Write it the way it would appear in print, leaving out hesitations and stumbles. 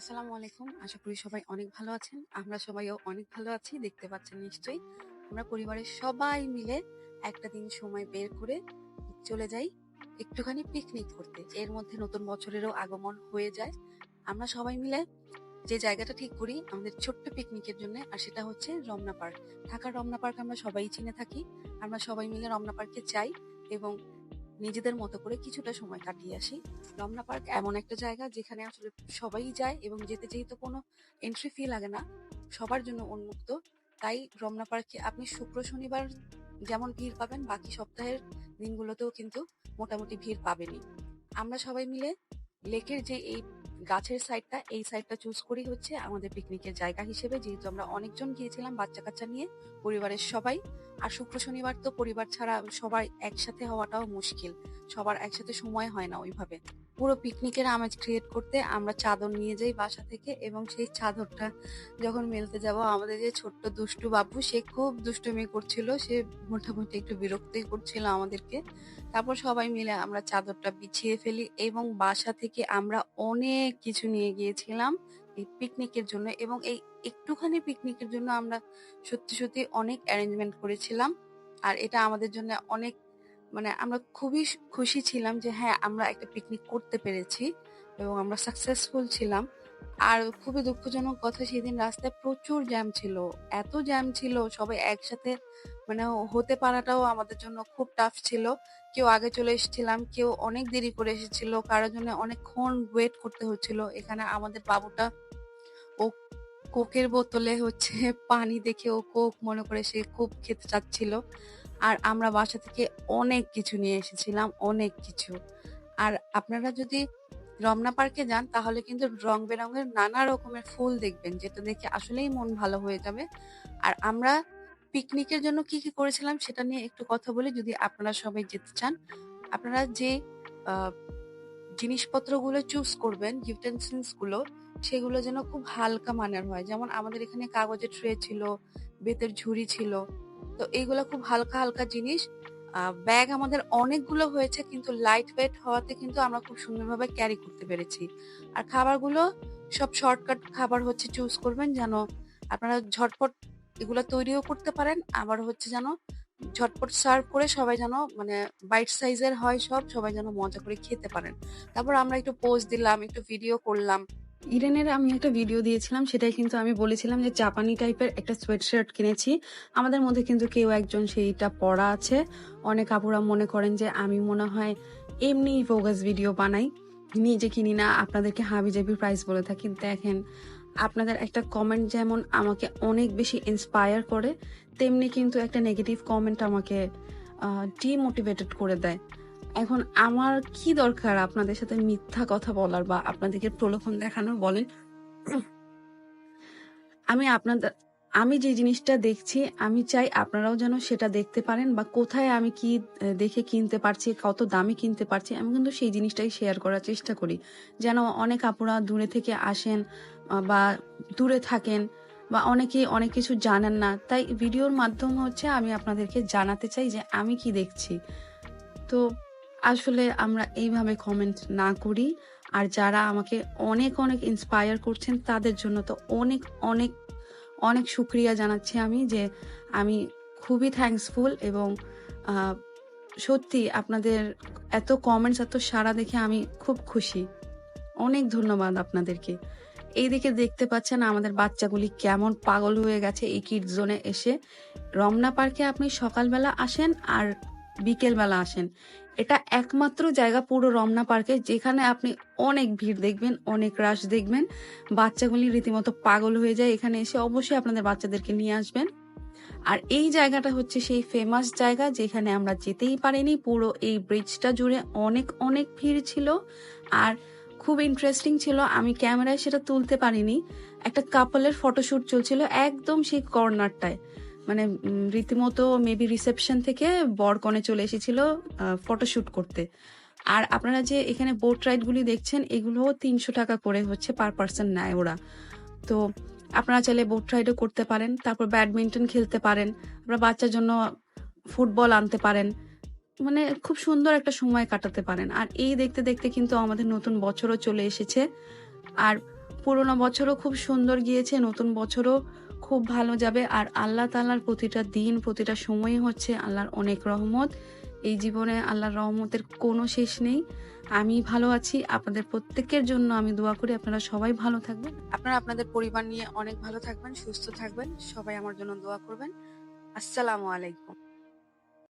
আসসালামু আলাইকুম। আশা করি সবাই অনেক ভালো আছেন। আমরা সবাইও অনেক ভালো আছি। দেখতে পাচ্ছেন নিশ্চয়ই। আমরা পরিবারের সবাই মিলে একটা দিন সময় বের করে চলে যাই একটুখানি পিকনিক করতে। এর মধ্যে নতুন বছরেরও আগমন হয়ে যায়। আমরা সবাই মিলে যে জায়গাটা ঠিক করি আমাদের ছোট্ট পিকনিকের জন্য, আর সেটা হচ্ছে রমনা পার্ক। ঢাকার রমনা পার্ক আমরা সবাই চিনে থাকি। আমরা সবাই মিলে রমনা পার্কে যাই এবং নিজেদের মতো করে কিছুটা সময় কাটিয়ে আসি। রমনা পার্ক এমন একটা জায়গা যেখানে আসলে সবাই যায় এবং যেতে যেহেতু কোনো এন্ট্রি ফি লাগে না, সবার জন্য উন্মুক্ত। তাই রমনা পার্কে আপনি শুক্র শনিবার যেমন ভিড় পাবেন, বাকি সপ্তাহের দিনগুলোতেও কিন্তু মোটামুটি ভিড় পাবেনই। আমরা সবাই মিলে লেকের যে এই গাছের সাইডটা, এই সাইডটা চুজ করি হচ্ছে আমাদের পিকনিকের জায়গা হিসেবে, যেহেতু আমরা অনেকজন গিয়েছিলাম বাচ্চা কাচ্চা নিয়ে, পরিবারের সবাই। আর শুক্র শনিবার তো পরিবার ছাড়া সবাই একসাথে হওয়াটাও মুশকিল, সবার একসাথে সময় হয় না ওইভাবে। পুরো পিকনিকের আমেজ ক্রিয়েট করতে আমরা চাদর নিয়ে যাই বাসা থেকে, এবং সেই চাদরটা যখন মেলতে যাব, আমাদের যে ছোট্ট দুষ্টু বাবু, সে খুব দুষ্টুমি করছিল, সে মোটামুটি একটু বিরক্তই করছিল আমাদেরকে। তারপর সবাই মিলে আমরা চাদরটা বিছিয়ে ফেলি এবং বাসা থেকে আমরা অনেক কিছু নিয়ে গিয়েছিলাম এই পিকনিকের জন্য, এবং এই একটুখানি পিকনিকের জন্য আমরা সত্যি সত্যি অনেক অ্যারেঞ্জমেন্ট করেছিলাম। আর এটা আমাদের জন্য অনেক, মানে আমরা খুবই খুশি ছিলাম যে হ্যাঁ, আমরা একটা পিকনিক করতে পেরেছি এবং আমরা সাকসেসফুল ছিলাম। আর খুবই দুঃখজনক কথা, সেদিন রাস্তায় প্রচুর জ্যাম ছিল। এত জ্যাম ছিল, সবাই একসাথে মানে হতে পারাটাও আমাদের জন্য খুব টাফ ছিল। কেউ আগে চলে এসেছিলাম, কেউ অনেক দেরি করে এসেছিল, কারোর জন্য অনেকক্ষণ ওয়েট করতে হচ্ছিল। এখানে আমাদের বাবুটা, ও কোকের বোতলে হচ্ছে পানি দেখে ও কোক মনে করে সে খুব খেতে চাচ্ছিল। আর আমরা বাসা থেকে অনেক কিছু নিয়ে এসেছিলাম, অনেক কিছু। আর আপনারা যদি রমনা পার্কে যান তাহলে কিন্তু রং বেরঙের নানা রকমের ফুল দেখবেন, যেটা দেখে আসলেই মন ভালো হয়ে যাবে। আর আমরা পিকনিকের জন্য কি কি করেছিলাম সেটা নিয়ে একটু কথা বলি, যদি আপনারা সবাই যেতে চান। আপনারা যে আহ, জিনিসপত্রগুলো চুজ করবেন, ইউটেন্সিলস গুলো, সেগুলো যেন খুব হালকা মানের হয়। যেমন আমাদের এখানে কাগজের ট্রে ছিল, বেতের ঝুড়ি ছিল। তো এইগুলো খুব হালকা হালকা জিনিস। ব্যাগ আমাদের অনেকগুলো হয়েছে, কিন্তু লাইট ওয়েট হওয়াতে কিন্তু আমরা খুব সুন্দরভাবে ক্যারি করতে পেরেছি। আর খাবারগুলো সব শর্টকাট খাবার হচ্ছে চুজ করবেন, যেন আপনারা ঝটপট এগুলো তৈরিও করতে পারেন, আবার হচ্ছে যেন ঝটপট সার্ভ করে সবাই যেন মানে বাইট সাইজের হয়, সবাই যেন মজা করে খেতে পারেন। তারপর আমরা একটু পোস্ট দিলাম, একটু ভিডিও করলাম। ইডেনের আমি একটা ভিডিও দিয়েছিলাম, সেটাই কিন্তু আমি বলেছিলাম যে জাপানি টাইপের একটা সোয়েট শার্ট কিনেছি। আমাদের মধ্যে কিন্তু কেউ একজন সেইটা পরা আছে। অনেক আপুরা মনে করেন যে আমি মনে হয় এমনি ফোকাস ভিডিও বানাই, নিজে কিনি না, আপনাদেরকে হাবিজাবি প্রাইস বলে থাকি। দেখেন, আপনাদের একটা কমেন্ট যেমন আমাকে অনেক বেশি ইন্সপায়ার করে, তেমনি কিন্তু একটা নেগেটিভ কমেন্ট আমাকে ডিমোটিভেটেড করে দেয়। এখন আমার কি দরকার আপনাদের সাথে মিথ্যা কথা বলার বা আপনাদেরকে প্রলোভন দেখানোর, বলেন? আমি আপনাদের আমি যে জিনিসটা দেখছি, আমি চাই আপনারাও যেন সেটা দেখতে পারেন, বা কোথায় আমি কি দেখে কিনতে পারছি, কত দামে কিনতে পারছি, আমি কিন্তু সেই জিনিসটাই শেয়ার করার চেষ্টা করি। যেন অনেক আপুরা দূরে থেকে আসেন বা দূরে থাকেন, বা অনেকেই অনেক কিছু জানেন না, তাই ভিডিওর মাধ্যমে হচ্ছে আমি আপনাদেরকে জানাতে চাই যে আমি কি দেখছি। তো আসলে আমরা এইভাবে কমেন্ট না করি। আর যারা আমাকে অনেক অনেক ইন্সপায়ার করছেন তাদের জন্য তো অনেক অনেক অনেক শুক্রিয়া জানাচ্ছি আমি, যে আমি খুবই থ্যাঙ্কসফুল। এবং সত্যি আপনাদের এত কমেন্টস, এত সাড়া দেখে আমি খুব খুশি। অনেক ধন্যবাদ আপনাদেরকে। এইদিকে দেখতে পাচ্ছেন আমাদের বাচ্চাগুলি কেমন পাগল হয়ে গেছে এই কিড জোনে এসে। রমনা পার্কে আপনি সকালবেলা আসেন আর বিকেল বেলা আসেন, এটা একমাত্র জায়গা পুরো রমনা পার্কে যেখানে আপনি অনেক ভিড় দেখবেন, অনেক রাশ দেখবেন। বাচ্চাগুলি রীতিমতো পাগল হয়ে যায় এখানে এসে। অবশ্যই আপনাদের বাচ্চাদেরকে নিয়ে আসবেন। আর এই জায়গাটা হচ্ছে সেই ফেমাস জায়গা যেখানে আমরা যেতেই পারিনি। পুরো এই ব্রিজটা জুড়ে অনেক অনেক ভিড় ছিল, আর খুব ইন্টারেস্টিং ছিল। আমি ক্যামেরায় সেটা তুলতে পারিনি। একটা কাপলের ফটোশুট চলছিল একদম সেই কর্নারটায়, মানে রীতিমতো মেবি রিসেপশন থেকে বর কনে চলে এসেছিল ফটোশুট করতে। আর আপনারা যে এখানে বোট রাইড গুলি দেখছেন, এগুলো 300 টাকা করে হচ্ছে পার পার্সন নেয় ওরা। তো আপনারা চাইলে বোট রাইডও করতে পারেন, তারপর ব্যাডমিন্টন খেলতে পারেন, আপনার বাচ্চার জন্য ফুটবল আনতে পারেন, মানে খুব সুন্দর একটা সময় কাটাতে পারেন। আর এই দেখতে দেখতে কিন্তু আমাদের নতুন বছরও চলে এসেছে। আর পুরোনো বছরও খুব সুন্দর গিয়েছে, নতুন বছরও খুব ভালো যাবে। আর আল্লাহ তাআলার প্রতিটা দিন, প্রতিটা সময়ই হচ্ছে আল্লাহর অনেক রহমত। এই জীবনে আল্লাহর রহমতের কোনো শেষ নেই। আমি ভালো আছি। আপনাদের প্রত্যেকের জন্য আমি দোয়া করি আপনারা সবাই ভালো থাকবেন। আপনারা আপনাদের পরিবার নিয়ে অনেক ভালো থাকবেন, সুস্থ থাকবেন। সবাই আমার জন্য দোয়া করবেন। আসসালামু আলাইকুম।